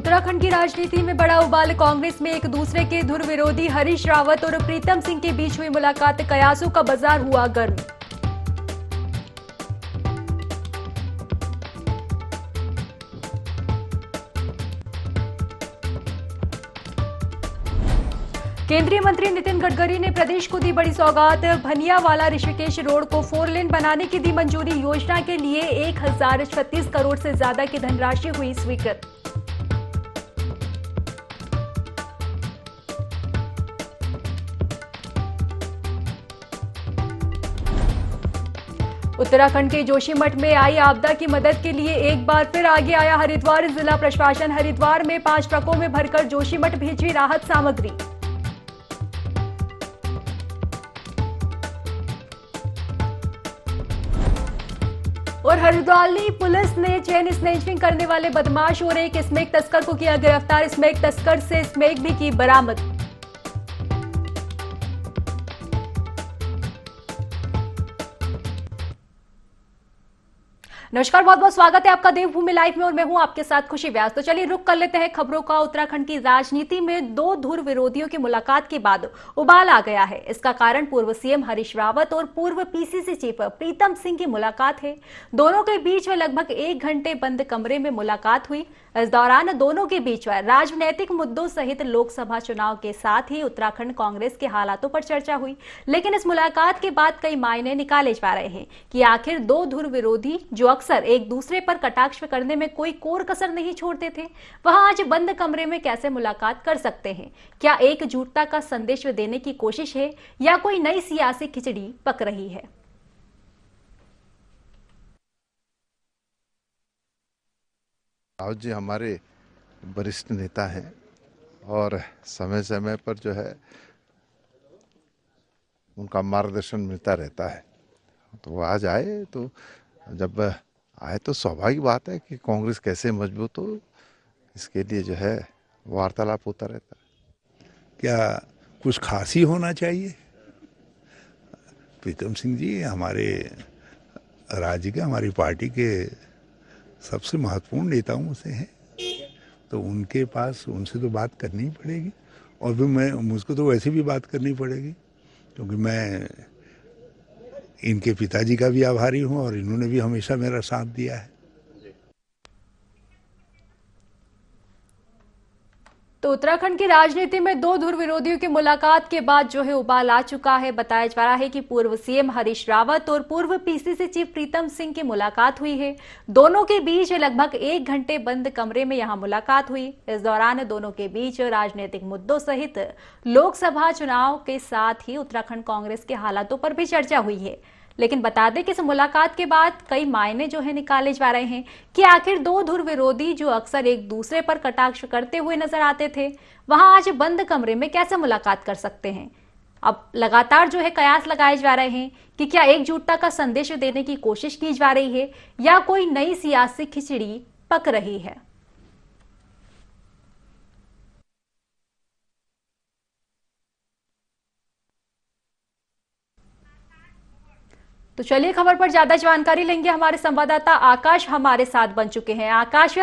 उत्तराखंड की राजनीति में बड़ा उबाल। कांग्रेस में एक दूसरे के धुर विरोधी हरीश रावत और प्रीतम सिंह के बीच हुई मुलाकात। कयासों का बाजार हुआ गर्म। केंद्रीय मंत्री नितिन गडकरी ने प्रदेश को दी बड़ी सौगात। भनियावाला ऋषिकेश रोड को 4 लेन बनाने की दी मंजूरी। योजना के लिए 1036 करोड़ से ज्यादा की धनराशि हुई स्वीकृत। उत्तराखंड के जोशीमठ में आई आपदा की मदद के लिए एक बार फिर आगे आया हरिद्वार जिला प्रशासन। हरिद्वार में 5 ट्रकों में भरकर जोशीमठ भेजी राहत सामग्री। और हरिद्वार पुलिस ने चेन स्नैचिंग करने वाले बदमाश और एक स्मैक तस्कर को किया गिरफ्तार। स्मैक तस्कर से स्मैक भी की बरामद। नमस्कार, बहुत बहुत स्वागत है आपका देवभूमि लाइव में और मैं हूं आपके साथ खुशी व्यास। तो चलिए रुक कर लेते हैं खबरों का। उत्तराखंड की राजनीति में 2 धुर विरोधियों की मुलाकात के बाद उबाल आ गया है। इसका कारण पूर्व सीएम हरीश रावत और पूर्व पीसीसी चीफ प्रीतम सिंह की मुलाकात है। दोनों के बीच में लगभग 1 घंटे बंद कमरे में मुलाकात हुई। इस दौरान दोनों के बीच राजनीतिक मुद्दों सहित लोकसभा चुनाव के साथ ही उत्तराखंड कांग्रेस के हालातों पर चर्चा हुई। लेकिन इस मुलाकात के बाद कई मायने निकाले जा रहे हैं कि आखिर 2 धुर विरोधी जो अक्सर एक दूसरे पर कटाक्ष करने में कोई कोर कसर नहीं छोड़ते थे, वहां आज बंद कमरे में कैसे मुलाकात कर सकते हैं। क्या एकजुटता का संदेश देने की कोशिश है या कोई नई सियासी खिचड़ी पक रही है। रावत जी हमारे वरिष्ठ नेता हैं और समय समय पर जो है उनका मार्गदर्शन मिलता रहता है। तो वो आज आए, तो जब आए तो स्वाभाविक बात है कि कांग्रेस कैसे मजबूत हो, इसके लिए जो है वार्तालाप होता रहता है। क्या कुछ खास ही होना चाहिए? प्रीतम सिंह जी हमारे राज्य के, हमारी पार्टी के सबसे महत्वपूर्ण नेताओं में से हैं, तो उनके पास उनसे तो बात करनी ही पड़ेगी। और भी मुझको तो वैसे भी बात करनी पड़ेगी क्योंकि मैं इनके पिताजी का भी आभारी हूँ और इन्होंने भी हमेशा मेरा साथ दिया है। तो उत्तराखंड की राजनीति में 2 धुर विरोधियों की मुलाकात के बाद जो है उबाल आ चुका है। बताया जा रहा है कि पूर्व सीएम हरीश रावत और पूर्व पीसीसी चीफ प्रीतम सिंह की मुलाकात हुई है। दोनों के बीच लगभग 1 घंटे बंद कमरे में यहां मुलाकात हुई। इस दौरान दोनों के बीच राजनीतिक मुद्दों सहित लोकसभा चुनाव के साथ ही उत्तराखंड कांग्रेस के हालातों पर भी चर्चा हुई है। लेकिन बता दें कि इस मुलाकात के बाद कई मायने जो है निकाले जा रहे हैं कि आखिर 2 धुर विरोधी जो अक्सर एक दूसरे पर कटाक्ष करते हुए नजर आते थे, वहां आज बंद कमरे में कैसे मुलाकात कर सकते हैं। अब लगातार जो है कयास लगाए जा रहे हैं कि क्या एकजुटता का संदेश देने की कोशिश की जा रही है या कोई नई सियासी खिचड़ी पक रही है। तो चलिए खबर पर ज्यादा जानकारी लेंगे। हमारे संवाददाता आकाश हमारे साथ बन चुके हैं। आकाश,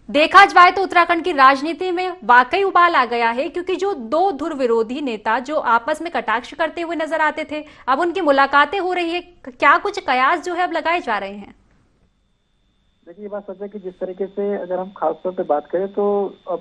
देखा जाए तो उत्तराखंड की राजनीति में वाकई उबाल आ गया है, क्योंकि जो 2 धुर विरोधी नेता जो आपस में कटाक्ष करते हुए नजर आते थे, अब उनकी मुलाकातें हो रही है। क्या कुछ कयास जो है अब लगाए जा रहे हैं? देखिए, ये बात सच है कि जिस तरीके से अगर हम खासतौर पे बात करें तो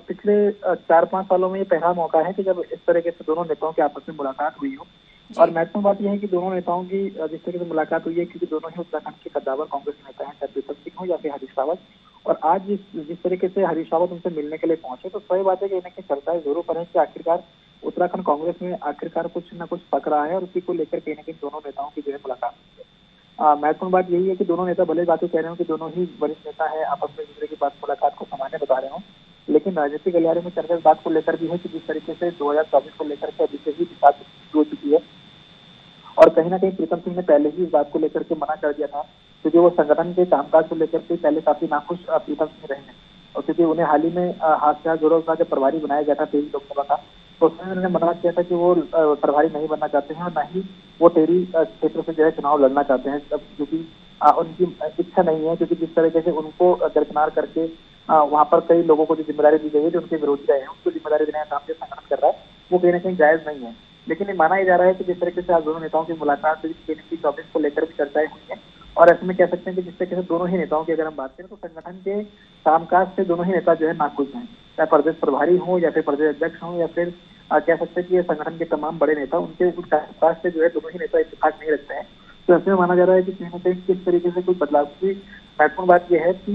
पिछले 4-5 सालों में ये पहला मौका है कि जब इस तरीके से दोनों नेताओं की आपस में मुलाकात हुई हो। और महत्वपूर्ण बात यह है कि दोनों नेताओं की जिस तरीके से मुलाकात हुई है, क्योंकि दोनों ही उत्तराखंड के कद्दावर कांग्रेस नेता हैं, चाहे प्रीतम सिंह हो या फिर हरीश रावत। और आज जिस तरीके से हरीश रावत उनसे मिलने के लिए पहुंचे, तो सही बात है कि इन्हें चर्चाएं जरूर पर है कि आखिरकार उत्तराखंड कांग्रेस में आखिरकार कुछ न कुछ पक रहा है और उसी को लेकर कहीं न कहीं दोनों नेताओं की जो है मुलाकात हुई है। महत्वपूर्ण बात यही है कि दोनों नेता भले बातें कह रहे हो कि दोनों ही वरिष्ठ नेता है, आपस में दूसरे की बात मुलाकात को सामान्य बता रहे हो, लेकिन राजनीतिक गलियारे में चर्चा इस बात को लेकर भी है कि जिस तरीके से 2024 को लेकर के अभी से ही बात हो चुकी है और कहीं ना कहीं प्रीतम सिंह ने पहले ही इस बात को लेकर के मना कर दिया था, क्योंकि वो संगठन के कामकाज को लेकर के पहले काफी नाखुश प्रीतम सिंह रहे हैं। और क्योंकि उन्हें हाल ही में हादसा जोरों का प्रभारी बनाया गया था टेरी लोकसभा का, तो उसमें उन्होंने मना किया था कि वो प्रभारी नहीं बनना चाहते हैं और न ही वो टेरी क्षेत्र से जो है चुनाव लड़ना चाहते हैं, क्योंकि उनकी इच्छा नहीं है। क्योंकि जिस तरीके से उनको दरकिनार करके वहाँ पर कई लोगों को जो जिम्मेदारी दी गई है, जो उनके विरोधी रहे हैं, उनको जिम्मेदारी देने का काम जो संगठन कर रहा है, वो कहीं ना कहीं जायज नहीं है। लेकिन ये माना ही जा रहा है कि जिस तरीके से आज दोनों नेताओं की मुलाकात हुई, KNP 24 को लेकर भी चर्चाएं हुई हैं, और ऐसे में कह सकते हैं कि जिस तरीके से दोनों ही नेताओं की अगर हम बात करें तो संगठन के कामकाज से दोनों ही नेता जो है नाखुश हैं, चाहे प्रदेश प्रभारी हो या फिर प्रदेश अध्यक्ष हो या फिर कह सकते हैं कि ये संगठन के तमाम बड़े नेता, उनके कामकाज से जो है दोनों ही नेता इत्तेफाक नहीं रखते हैं। तो ऐसे में माना जा रहा है कि कहीं ना कहीं किस तरीके से कोई बदलाव की महत्वपूर्ण बात यह है कि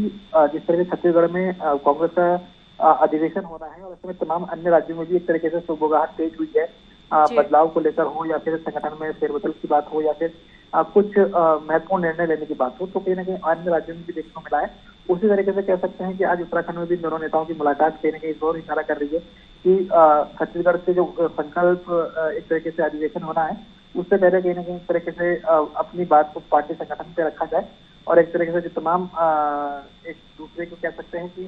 जिस तरह से छत्तीसगढ़ में कांग्रेस का अधिवेशन होना है और इसमें तमाम अन्य राज्यों में भी एक तरीके से सुगबुगाहट तेज हुई है, बदलाव को लेकर हो या फिर संगठन में फेरबदल की बात हो या फिर कुछ महत्वपूर्ण निर्णय लेने की बात हो, तो कहीं ना कहीं अन्य राज्यों में भी देखने को मिला है। उसी तरीके से कह सकते हैं कि आज उत्तराखंड में भी दोनों नेताओं की मुलाकात कहीं ना कहीं इस ओर इशारा कर रही है कि छत्तीसगढ़ से जो संकल्प एक तरीके से अधिवेशन होना है, उससे पहले कहीं ना कहीं इस तरीके से अपनी बात को पार्टी संगठन पे रखा जाए और एक तरीके से जो तमाम एक दूसरे को कह सकते हैं कि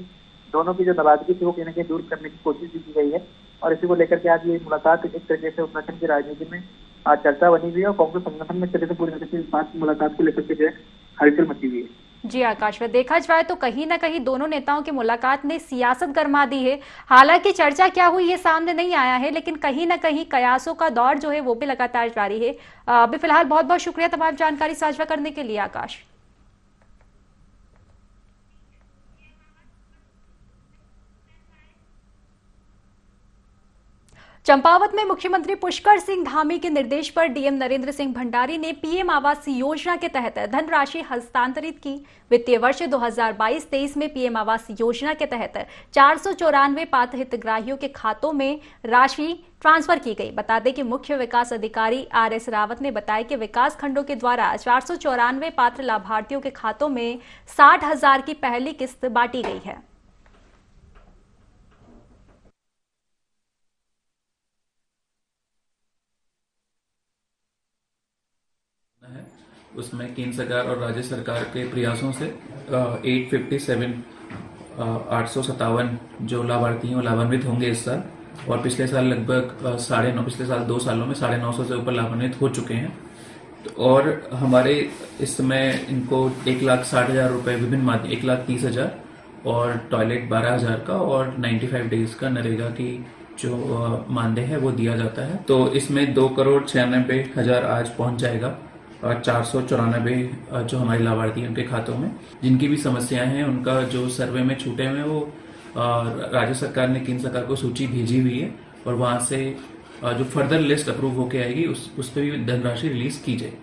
दोनों की जो नाराजगी थी वो कहीं ना कहीं दूर करने की कोशिश भी की गई है। और इसी को लेकर के आज ये मुलाकात एक तरीके से उत्तराखंड की राजनीति में चर्चा बनी हुई है और कांग्रेस संगठन में तरीके से पूरी तरीके से इस बात की मुलाकात को लेकर के जो है हलचल मची हुई है। जी आकाश, में देखा जाए तो कहीं ना कहीं दोनों नेताओं की मुलाकात ने सियासत गरमा दी है। हालांकि चर्चा क्या हुई ये सामने नहीं आया है, लेकिन कहीं ना कहीं कयासों का दौर जो है वो भी लगातार जारी है। अभी फिलहाल बहुत बहुत शुक्रिया तमाम जानकारी साझा करने के लिए आकाश। चंपावत में मुख्यमंत्री पुष्कर सिंह धामी के निर्देश पर डीएम नरेंद्र सिंह भंडारी ने पीएम आवास योजना के तहत धनराशि हस्तांतरित की। वित्तीय वर्ष 2022-23 में पीएम आवास योजना के तहत 494 पात्र हितग्राहियों के खातों में राशि ट्रांसफर की गई। बता दें कि मुख्य विकास अधिकारी RS रावत ने बताया कि विकास खंडों के द्वारा 494 पात्र लाभार्थियों के खातों में 60,000 की पहली किस्त बांटी गई है। उसमें केंद्र सरकार और राज्य सरकार के प्रयासों से 857 जो लाभार्थी हैं वो लाभान्वित होंगे इस साल, और पिछले साल लगभग पिछले साल 2 सालों में 950 से ऊपर लाभान्वित हो चुके हैं। और हमारे इस समय इनको 1,60,000 रुपए विभिन्न माध्यम 1,30,000 और टॉयलेट 12,000 का और 95 डेज का नरेगा की जो मानदेय है वो दिया जाता है। तो इसमें 2,96,000 आज पहुंच जाएगा और 494 जो हमारे लाभार्थी हैं उनके खातों में। जिनकी भी समस्याएं हैं उनका जो सर्वे में छूटे हुए वो राज्य सरकार ने केंद्र सरकार को सूची भेजी हुई है और वहां से जो फर्दर लिस्ट अप्रूव होके आएगी उस पर भी धनराशि रिलीज की जाएगी।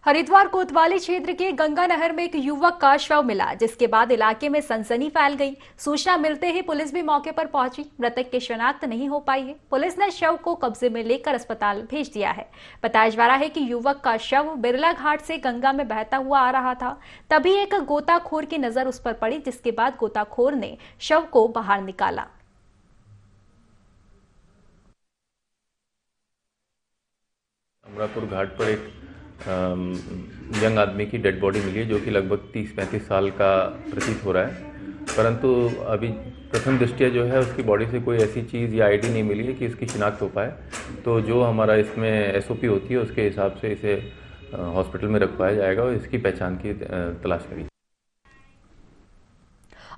हरिद्वार कोतवाली क्षेत्र के गंगा नहर में एक युवक का शव मिला, जिसके बाद इलाके में सनसनी फैल गई। सूचना मिलते ही पुलिस भी मौके पर पहुंची। मृतक की शिनाख्त नहीं हो पाई है। पुलिस ने शव को कब्जे में लेकर अस्पताल भेज दिया है। बताया जा रहा है कि युवक का शव बिरला घाट से गंगा में बहता हुआ आ रहा था, तभी एक गोताखोर की नजर उस पर पड़ी, जिसके बाद गोताखोर ने शव को बाहर निकाला। अमरापुर घाट पर एक यंग आदमी की डेड बॉडी मिली है जो कि लगभग 30-35 साल का प्रतीत हो रहा है, परंतु अभी प्रथम दृष्टया जो है उसकी बॉडी से कोई ऐसी चीज़ या आईडी नहीं मिली है कि इसकी शिनाख्त हो पाए। तो जो हमारा इसमें SOP होती है उसके हिसाब से इसे हॉस्पिटल में रखवाया जाएगा और इसकी पहचान की तलाश करी।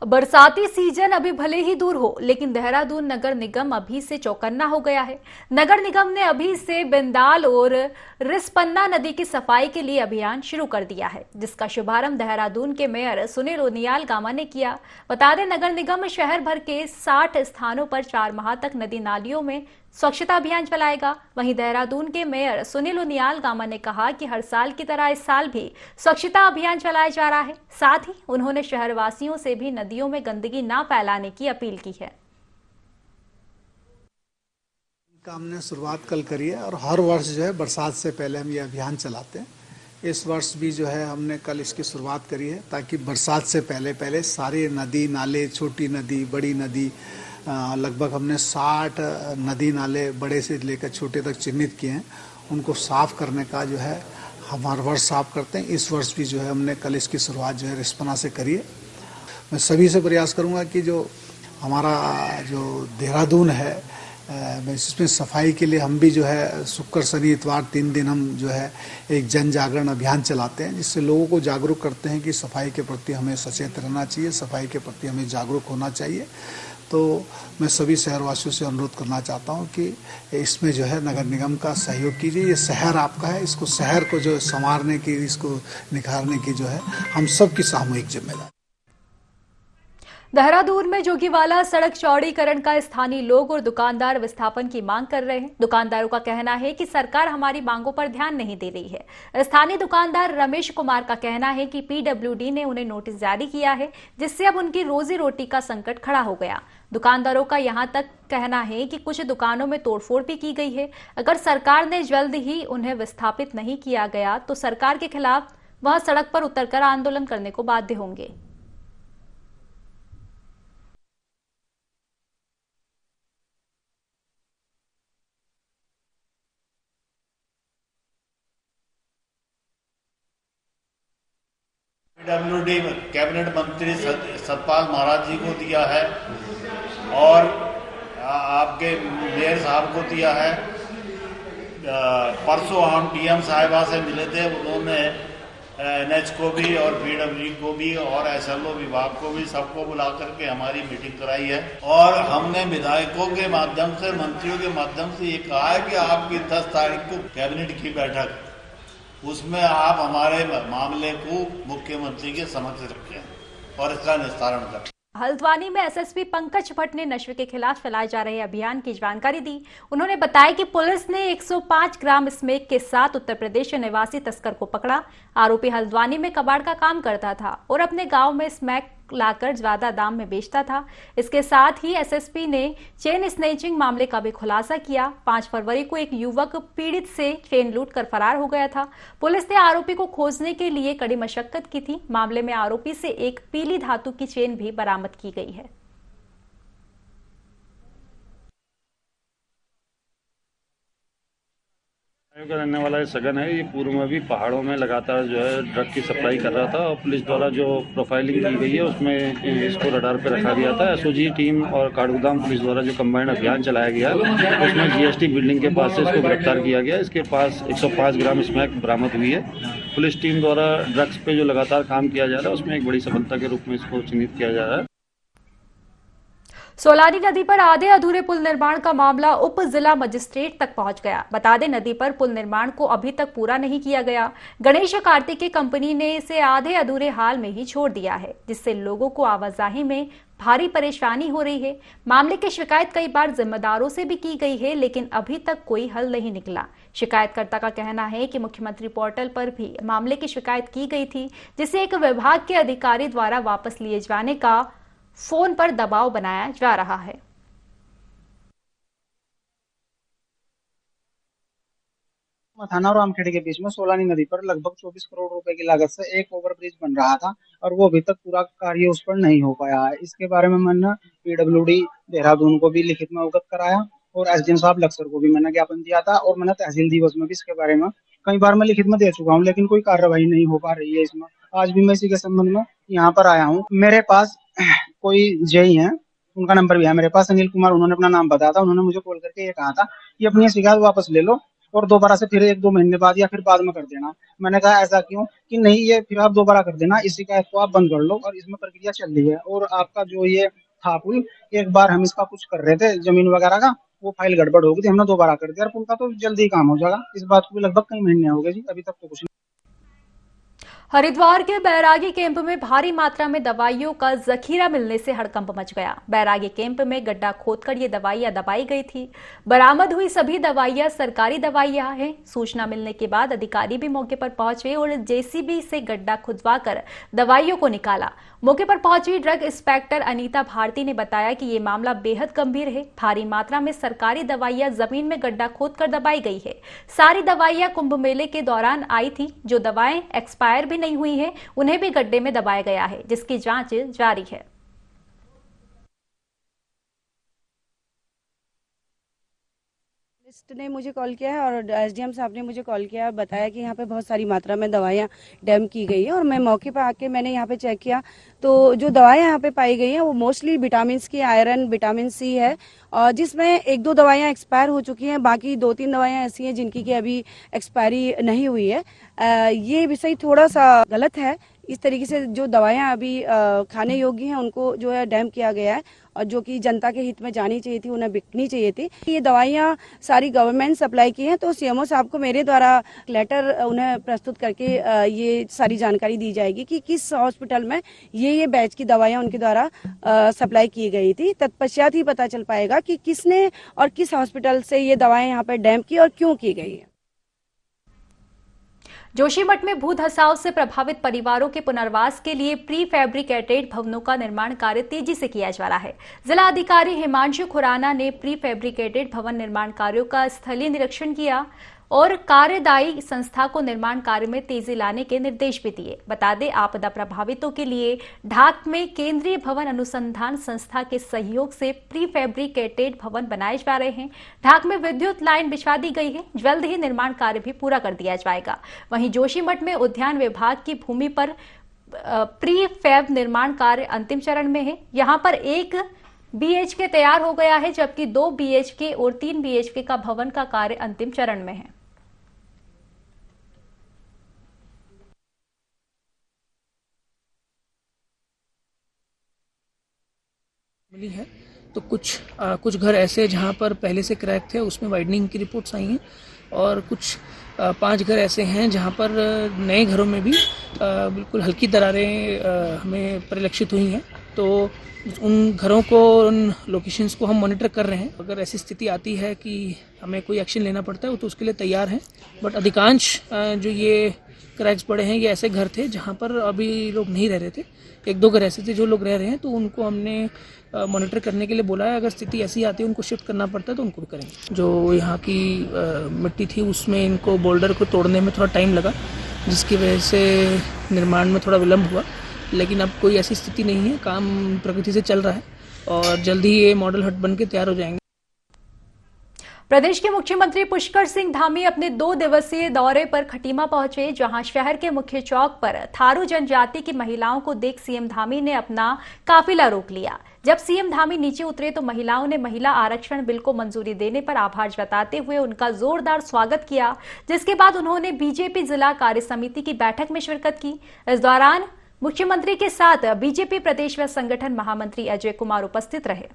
बरसाती सीजन अभी भले ही दूर हो, लेकिन देहरादून नगर निगम अभी से चौकन्ना हो गया है। नगर निगम ने अभी से बिंदाल और रिस्पन्ना नदी की सफाई के लिए अभियान शुरू कर दिया है, जिसका शुभारंभ देहरादून के मेयर सुनील उनियाल गामा ने किया। बता दें, नगर निगम शहर भर के 60 स्थानों पर 4 माह तक नदी नालियों में स्वच्छता अभियान चलाएगा। वहीं देहरादून के मेयर सुनील उनियाल गामा ने कहा कि हर साल की तरह इस साल भी स्वच्छता अभियान चलाया जा रहा है। साथ ही उन्होंने शहरवासियों से भी नदियों में गंदगी ना फैलाने की अपील की है। हमने शुरुआत कल करी है और हर वर्ष जो है बरसात से पहले हम ये अभियान चलाते हैं। इस वर्ष भी जो है हमने कल इसकी शुरुआत करी है ताकि बरसात से पहले सारे नदी नाले, छोटी नदी, बड़ी नदी, लगभग हमने 60 नदी नाले बड़े से लेकर छोटे तक चिन्हित किए हैं। उनको साफ करने का जो है हम हर वर्ष साफ करते हैं। इस वर्ष भी जो है हमने कल इसकी शुरुआत जो है रिस्पना से करी है। मैं सभी से प्रयास करूंगा कि जो हमारा जो देहरादून है इसमें सफाई के लिए हम भी जो है शुक्र शनि इतवार 3 दिन हम जो है एक जन जागरण अभियान चलाते हैं, जिससे लोगों को जागरूक करते हैं कि सफाई के प्रति हमें सचेत रहना चाहिए, सफाई के प्रति हमें जागरूक होना चाहिए। तो मैं सभी शहरवासियों से अनुरोध करना चाहता हूं कि इसमें जो है नगर निगम का सहयोग कीजिए। ये शहर आपका है, इसको शहर को जो संवारने की, इसको निखारने की जो है हम सबकी सामूहिक जिम्मेदारी। देहरादून में जोगीवाला सड़क चौड़ीकरण का स्थानीय लोग और दुकानदार विस्थापन की मांग कर रहे हैं। दुकानदारों का कहना है कि सरकार हमारी मांगों पर ध्यान नहीं दे रही है। स्थानीय दुकानदार रमेश कुमार का कहना है कि पीडब्ल्यूडी ने उन्हें नोटिस जारी किया है, जिससे अब उनकी रोजी रोटी का संकट खड़ा हो गया। दुकानदारों का यहां तक कहना है कि कुछ दुकानों में तोड़फोड़ भी की गई है। अगर सरकार ने जल्द ही उन्हें विस्थापित नहीं किया गया तो सरकार के खिलाफ वह सड़क पर उतरकर आंदोलन करने को बाध्य होंगे। पीडब्ल्यूडी कैबिनेट मंत्री सतपाल महाराज जी को दिया है और आपके मेयर साहब को दिया है। परसों हम डीएम साहिबा से मिले थे, उन्होंने एनएच को भी और पीडब्ल्यूडी को भी और एसएलओ विभाग को भी सबको बुला करके हमारी मीटिंग कराई है। और हमने विधायकों के माध्यम से, मंत्रियों के माध्यम से ये कहा है कि आपकी 10 तारीख को कैबिनेट की बैठक, उसमें आप हमारे मामले को मुख्यमंत्री के समक्ष रखें और इसका निस्तारण करें। हल्द्वानी में एसएसपी पंकज भट्ट ने नशे के खिलाफ चलाए जा रहे अभियान की जानकारी दी। उन्होंने बताया कि पुलिस ने 105 ग्राम स्मैक के साथ उत्तर प्रदेश निवासी तस्कर को पकड़ा। आरोपी हल्द्वानी में कबाड़ का काम करता था और अपने गांव में स्मैक लाकर ज्यादा दाम में बेचता था। इसके साथ ही एसएसपी ने चेन स्नैचिंग मामले का भी खुलासा किया। 5 फरवरी को एक युवक पीड़ित से चेन लूटकर फरार हो गया था। पुलिस ने आरोपी को खोजने के लिए कड़ी मशक्कत की थी। मामले में आरोपी से एक पीली धातु की चेन भी बरामद की गई है। का रहने वाला सगन है। ये पूर्व में भी पहाड़ों में लगातार जो है ड्रग की सप्लाई कर रहा था और पुलिस द्वारा जो प्रोफाइलिंग की गई है उसमें इसको रडार पे रखा गया था। एसओजी टीम और काठगोदाम पुलिस द्वारा जो कंबाइंड अभियान चलाया गया उसमें जीएसटी बिल्डिंग के पास से इसको गिरफ्तार किया गया। इसके पास 105 ग्राम स्मैक बरामद हुई है। पुलिस टीम द्वारा ड्रग्स पे जो लगातार काम किया जा रहा है उसमें एक बड़ी सफलता के रूप में इसको चिन्हित किया जा रहा है। सोलानी नदी पर आधे अधूरे पुल निर्माण का मामला उप जिला मजिस्ट्रेट तक पहुंच गया। बता दें, नदी पर पुल निर्माण को अभी तक पूरा नहीं किया गया। गणेश कार्तिक कंपनी ने इसे आधे अधूरे हाल में ही छोड़ दिया है, जिससे लोगों को आवाजाही में भारी परेशानी हो रही है। मामले की शिकायत कई बार जिम्मेदारों से भी की गई है, लेकिन अभी तक कोई हल नहीं निकला। शिकायतकर्ता का कहना है कि मुख्यमंत्री पोर्टल पर भी मामले की शिकायत की गई थी, जिसे एक विभाग के अधिकारी द्वारा वापस लिए जाने का फोन पर दबाव बनाया जा रहा है। थाना और रामखेड़ी के बीच में सोलानी नदी पर लगभग 24 करोड़ रुपए की लागत से एक ओवरब्रिज बन रहा था और वो अभी तक पूरा कार्य उस पर नहीं हो पाया है। इसके बारे में मैंने पीडब्ल्यूडी देहरादून को भी लिखित में अवगत कराया और एसडीएम साहब लक्सर को भी मैंने ज्ञापन दिया था और मैंने तहसील दिवस में भी इसके बारे में कई बार मैं लिखित में दे चुका हूँ, लेकिन कोई कार्रवाई नहीं हो पा रही है इसमें। आज भी मैं इसी के संबंध में यहाँ पर आया हूँ। मेरे पास कोई जेई है, उनका नंबर भी है मेरे पास, अनिल कुमार, उन्होंने अपना नाम बताया था। उन्होंने मुझे कॉल करके ये कहा था कि अपनी शिकायत वापस ले लो और दोबारा से फिर 1-2 महीने बाद या फिर बाद में कर देना। मैंने कहा ऐसा क्यों? कि नहीं, ये फिर आप दोबारा कर देना, इस शिकायत को आप बंद कर लो और इसमें प्रक्रिया चल रही है। और आपका जो ये था पुल, एक बार हम इसका कुछ कर रहे थे जमीन वगैरह का, वो फाइल गड़बड़ हो गई थी, हमने दोबारा कर दिया और पुल का तो जल्दी काम हो जाएगा। इस बात को भी लगभग कई महीने हो गए जी, अभी तक तो कुछ नहीं। हरिद्वार के बैरागी कैंप में भारी मात्रा में दवाइयों का जखीरा मिलने से हड़कंप मच गया। बैरागी कैंप में गड्ढा खोदकर ये दवाइयां दबाई गई थी। बरामद हुई सभी दवाइयां सरकारी दवाइयां हैं। सूचना मिलने के बाद अधिकारी भी मौके पर पहुंचे और जेसीबी से गड्ढा खुदवाकर दवाइयों को निकाला। मौके पर पहुंची ड्रग इंस्पेक्टर अनीता भारती ने बताया कि ये मामला बेहद गंभीर है। भारी मात्रा में सरकारी दवाइयां जमीन में गड्ढा खोदकर दबाई गई है। सारी दवाइयां कुंभ मेले के दौरान आई थी। जो दवाएं एक्सपायर भी नहीं हुई है, उन्हें भी गड्ढे में दबाया गया है, जिसकी जांच जारी है। लिस्ट ने मुझे कॉल किया है और एसडीएम साहब ने मुझे कॉल किया, बताया कि यहाँ पे बहुत सारी मात्रा में दवाइयाँ डैम की गई है और मैं मौके पर आके मैंने यहाँ पे चेक किया तो जो दवाएं यहाँ पे पाई गई हैं वो मोस्टली विटामिन की, आयरन, विटामिन सी है और जिसमें 1-2 दवाइयाँ एक्सपायर हो चुकी हैं, बाकी 2-3 दवाइयाँ ऐसी हैं जिनकी कि अभी एक्सपायरी नहीं हुई है। ये विषय थोड़ा सा गलत है। इस तरीके से जो दवाइयाँ अभी खाने योग्य हैं उनको जो है डैम किया गया है और जो कि जनता के हित में जानी चाहिए थी, उन्हें बिकनी चाहिए थी। ये दवाइयाँ सारी गवर्नमेंट सप्लाई की हैं तो सीएमओ साहब को मेरे द्वारा लेटर उन्हें प्रस्तुत करके ये सारी जानकारी दी जाएगी कि किस हॉस्पिटल में ये बैच की दवाइयाँ उनके द्वारा सप्लाई की गई थी। तत्पश्चात ही पता चल पाएगा कि किसने और किस हॉस्पिटल से ये दवाएं यहाँ पर डैम की और क्यों की गई है। जोशीमठ में भू धसाव से प्रभावित परिवारों के पुनर्वास के लिए प्री फैब्रिकेटेड भवनों का निर्माण कार्य तेजी से किया जा रहा है। जिला अधिकारी हिमांशु खुराना ने प्री फैब्रिकेटेड भवन निर्माण कार्यों का स्थलीय निरीक्षण किया और कार्यदायी संस्था को निर्माण कार्य में तेजी लाने के निर्देश भी दिए। बता दें, आपदा प्रभावितों के लिए ढाक में केंद्रीय भवन अनुसंधान संस्था के सहयोग से प्री फैब्रिकेटेड भवन बनाए जा रहे हैं। ढाक में विद्युत लाइन बिछा दी गई है। जल्द ही निर्माण कार्य भी पूरा कर दिया जाएगा। वहीं जोशीमठ में उद्यान विभाग की भूमि पर प्री फैब निर्माण कार्य अंतिम चरण में है। यहां पर 1 BHK तैयार हो गया है, जबकि 2 BHK और 3 BHK का भवन का कार्य अंतिम चरण में है। मिली है तो कुछ घर ऐसे जहां पर पहले से क्रैक थे, उसमें वाइडनिंग की रिपोर्ट्स आई हैं और कुछ 5 घर ऐसे हैं जहां पर नए घरों में भी बिल्कुल हल्की दरारें हमें परिलक्षित हुई हैं। तो उन घरों को, उन लोकेशंस को हम मॉनिटर कर रहे हैं। अगर ऐसी स्थिति आती है कि हमें कोई एक्शन लेना पड़ता है तो उसके लिए तैयार हैं। बट अधिकांश जो ये क्रैक्स पड़े हैं ये ऐसे घर थे जहां पर अभी लोग नहीं रह रहे थे। 1-2 घर ऐसे थे जो लोग रह रहे हैं, तो उनको हमने मॉनिटर करने के लिए बोला है। अगर स्थिति ऐसी आती है उनको शिफ्ट करना पड़ता है तो उनको भी करेंगे। जो यहाँ की मिट्टी थी उसमें इनको बोल्डर को तोड़ने में थोड़ा टाइम लगा, जिसकी वजह से निर्माण में थोड़ा विलम्ब हुआ। लेकिन अब कोई ऐसी स्थिति नहीं है, काम प्रगति से चल रहा है और जल्द ही ये मॉडल हट बन के तैयार हो जाएंगे। प्रदेश के मुख्यमंत्री पुष्कर सिंह धामी अपने 2 दिवसीय दौरे पर खटीमा पहुंचे, जहां शहर के मुख्य चौक पर थारू जनजाति की महिलाओं को देख सीएम धामी ने अपना काफिला रोक लिया। जब सीएम धामी नीचे उतरे तो महिलाओं ने महिला आरक्षण बिल को मंजूरी देने पर आभार जताते हुए उनका जोरदार स्वागत किया, जिसके बाद उन्होंने बीजेपी जिला कार्य समिति की बैठक में शिरकत की। इस दौरान मुख्यमंत्री के साथ बीजेपी प्रदेश व संगठन महामंत्री अजय कुमार उपस्थित रहे।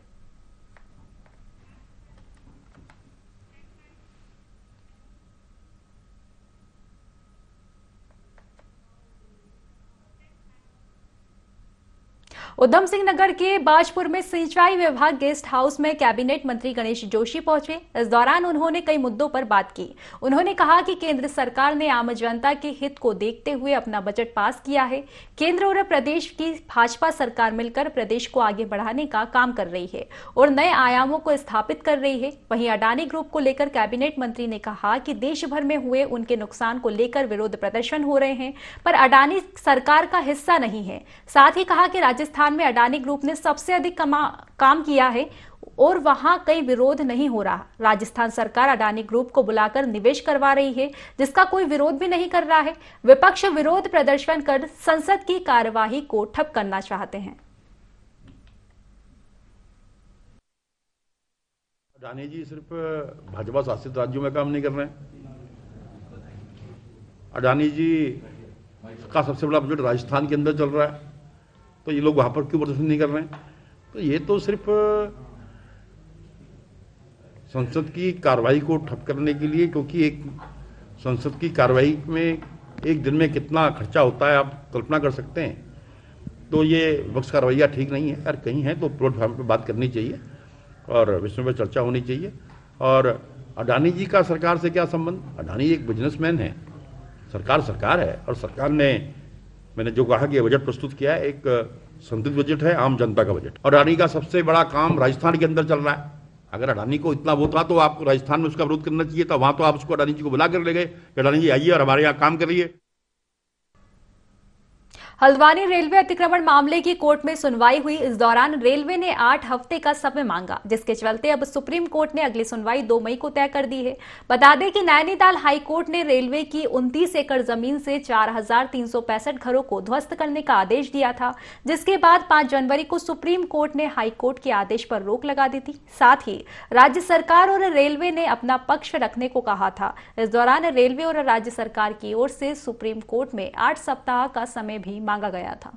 उधम सिंह नगर के बाजपुर में सिंचाई विभाग गेस्ट हाउस में कैबिनेट मंत्री गणेश जोशी पहुंचे। इस दौरान उन्होंने कई मुद्दों पर बात की। उन्होंने कहा कि केंद्र सरकार ने आम जनता के हित को देखते हुए अपना बजट पास किया है। केंद्र और प्रदेश की भाजपा सरकार मिलकर प्रदेश को आगे बढ़ाने का काम कर रही है और नए आयामों को स्थापित कर रही है। वहीं अडानी ग्रुप को लेकर कैबिनेट मंत्री ने कहा कि देश भर में हुए उनके नुकसान को लेकर विरोध प्रदर्शन हो रहे हैं, पर अडानी सरकार का हिस्सा नहीं है। साथ ही कहा कि राजस्थान में अडानी ग्रुप ने सबसे अधिक काम किया है और वहां कई विरोध नहीं हो रहा। राजस्थान सरकार अडानी ग्रुप को बुलाकर निवेश करवा रही है, जिसका कोई विरोध भी नहीं कर रहा है। विपक्ष विरोध प्रदर्शन कर संसद की कार्यवाही को ठप करना चाहते हैं। अडानी जी सिर्फ भाजपा शासित राज्यों में काम नहीं कर रहे हैं। अडानी जी का सबसे बड़ा बजट राजस्थान के अंदर चल रहा है, तो ये लोग वहां पर क्यों प्रदर्शन नहीं कर रहे हैं? तो ये तो सिर्फ संसद की कार्रवाई को ठप करने के लिए, क्योंकि एक संसद की कार्रवाई में एक दिन में कितना खर्चा होता है आप कल्पना कर सकते हैं। तो ये विपक्ष का रवैया ठीक नहीं है। अगर कहीं है तो प्लेटफॉर्म पर बात करनी चाहिए और विषय पर चर्चा होनी चाहिए। और अडानी जी का सरकार से क्या संबंध? अडानी एक बिजनेसमैन है, सरकार सरकार है। और सरकार ने, मैंने जो कहा कि बजट प्रस्तुत किया है, एक संतुलित बजट है, आम जनता का बजट। और अडानी का सबसे बड़ा काम राजस्थान के अंदर चल रहा है। अगर अडानी को इतना वो था तो आपको राजस्थान में उसका विरोध करना चाहिए था। वहां तो आप उसको, अडानी जी को बुला कर ले गए कि अडानी जी आइए और हमारे यहाँ काम करिए। हल्द्वानी रेलवे अतिक्रमण मामले की कोर्ट में सुनवाई हुई। इस दौरान रेलवे ने 8 हफ्ते का समय मांगा, जिसके चलते अब सुप्रीम कोर्ट ने अगली सुनवाई 2 मई को तय कर दी है। बता दें कि नैनीताल हाई कोर्ट ने रेलवे की 29 एकड़ जमीन से 4,365 घरों को ध्वस्त करने का आदेश दिया था, जिसके बाद 5 जनवरी को सुप्रीम कोर्ट ने हाई कोर्ट के आदेश पर रोक लगा दी थी। साथ ही राज्य सरकार और रेलवे ने अपना पक्ष रखने को कहा था। इस दौरान रेलवे और राज्य सरकार की ओर से सुप्रीम कोर्ट में 8 सप्ताह का समय भी मांगा गया था।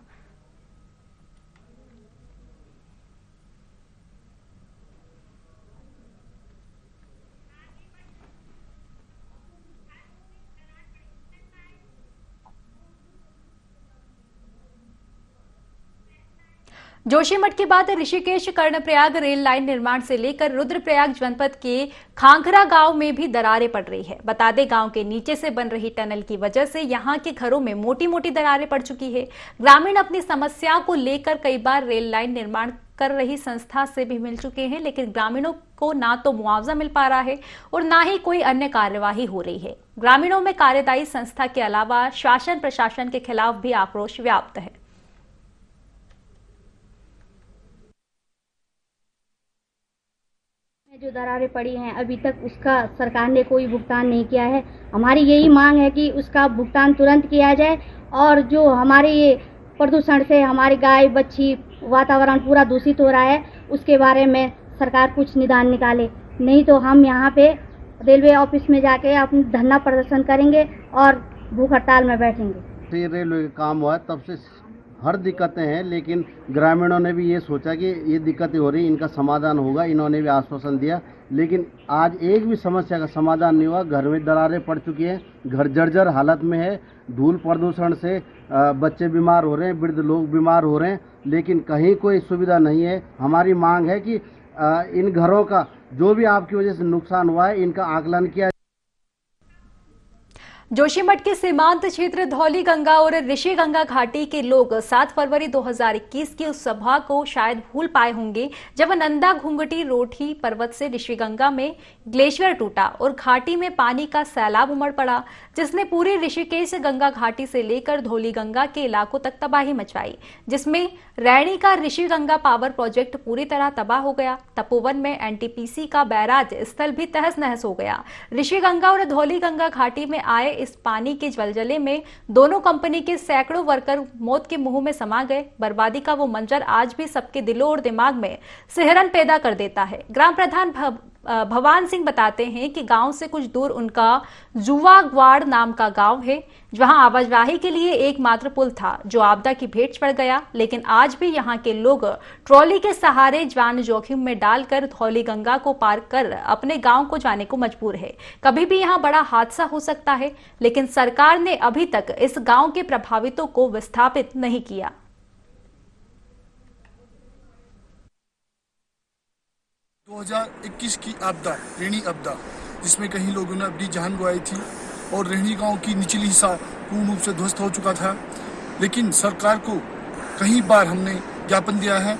जोशीमठ के बाद ऋषिकेश कर्णप्रयाग रेल लाइन निर्माण से लेकर रुद्रप्रयाग जनपद के खांखरा गांव में भी दरारें पड़ रही है। बता दें, गांव के नीचे से बन रही टनल की वजह से यहां के घरों में मोटी मोटी दरारें पड़ चुकी है। ग्रामीण अपनी समस्या को लेकर कई बार रेल लाइन निर्माण कर रही संस्था से भी मिल चुके हैं, लेकिन ग्रामीणों को ना तो मुआवजा मिल पा रहा है और ना ही कोई अन्य कार्यवाही हो रही है। ग्रामीणों में कार्यदायी संस्था के अलावा शासन प्रशासन के खिलाफ भी आक्रोश व्याप्त है। जो दरारें पड़ी हैं अभी तक उसका सरकार ने कोई भुगतान नहीं किया है। हमारी यही मांग है कि उसका भुगतान तुरंत किया जाए और जो हमारे ये प्रदूषण से हमारी गाय बच्ची वातावरण पूरा दूषित हो रहा है उसके बारे में सरकार कुछ निदान निकाले, नहीं तो हम यहाँ पे रेलवे ऑफिस में जाके अपना धरना प्रदर्शन करेंगे और भूख हड़ताल में बैठेंगे। रेलवे का काम हुआ तब से हर दिक्कतें हैं, लेकिन ग्रामीणों ने भी ये सोचा कि ये दिक्कतें हो रही, इनका समाधान होगा। इन्होंने भी आश्वासन दिया, लेकिन आज एक भी समस्या का समाधान नहीं हुआ। घर में दरारें पड़ चुकी हैं, घर जर्जर हालत में है। धूल प्रदूषण से बच्चे बीमार हो रहे हैं, वृद्ध लोग बीमार हो रहे हैं, लेकिन कहीं कोई सुविधा नहीं है। हमारी मांग है कि इन घरों का जो भी आपकी वजह से नुकसान हुआ है इनका आकलन किया। जोशीमठ के सीमांत क्षेत्र धौली गंगा और ऋषि गंगा घाटी के लोग 7 फरवरी 2021 की उस सभा को शायद भूल पाए होंगे जब नंदा घुंगटी रोठी पर्वत से ऋषि गंगा में ग्लेशियर टूटा और घाटी में पानी का सैलाब उमड़ पड़ा, जिसने पूरी ऋषिकेश गंगा घाटी से लेकर धौली गंगा के इलाकों तक तबाही मचाई, जिसमें रैणी का ऋषि गंगा पावर प्रोजेक्ट पूरी तरह तबाह हो गया। तपोवन में एनटीपीसी का बैराज स्थल भी तहस नहस हो गया। ऋषि गंगा और धौली गंगा घाटी में आए इस पानी के जलजले में दोनों कंपनी के सैकड़ों वर्कर मौत के मुंह में समा गए। बर्बादी का वो मंजर आज भी सबके दिलों और दिमाग में सिहरन पैदा कर देता है। ग्राम प्रधान भवान सिंह बताते हैं कि गांव से कुछ दूर उनका जुवाग्वाड़ नाम का गांव है, जहां आवाजाही के लिए एकमात्र पुल था जो आपदा की भेंट चढ़ गया। लेकिन आज भी यहां के लोग ट्रॉली के सहारे जान जोखिम में डालकर धौली गंगा को पार कर अपने गांव को जाने को मजबूर है। कभी भी यहां बड़ा हादसा हो सकता है, लेकिन सरकार ने अभी तक इस गांव के प्रभावितों को विस्थापित नहीं किया। 2021 की आपदा, रेणी आपदा, जिसमें कई लोगों ने अपनी जान गंवाई थी और रेणी गांव की निचली हिस्सा पूर्ण रूप से ध्वस्त हो चुका था। लेकिन सरकार को कई बार हमने ज्ञापन दिया है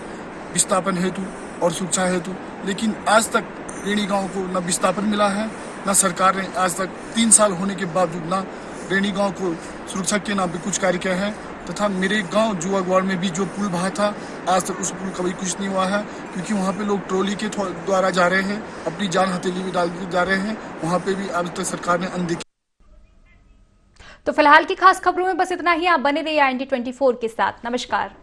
विस्थापन हेतु और सुरक्षा हेतु, लेकिन आज तक रेणी गांव को न विस्थापन मिला है, न सरकार ने आज तक 3 साल होने के बावजूद न रेणी गांव को सुरक्षा के नाम पे कुछ कार्य किया है। तथा मेरे गांव जुआग्वाड़ में भी जो पुल बहा था, आज तक उस पुल का भी कुछ नहीं हुआ है, क्योंकि वहाँ पे लोग ट्रॉली के द्वारा जा रहे हैं, अपनी जान हथेली में डाल के जा रहे हैं। वहाँ पे भी आज तक सरकार ने अनदेखी। तो फिलहाल की खास खबरों में बस इतना ही। आप बने रहिए IND24 के साथ। नमस्कार।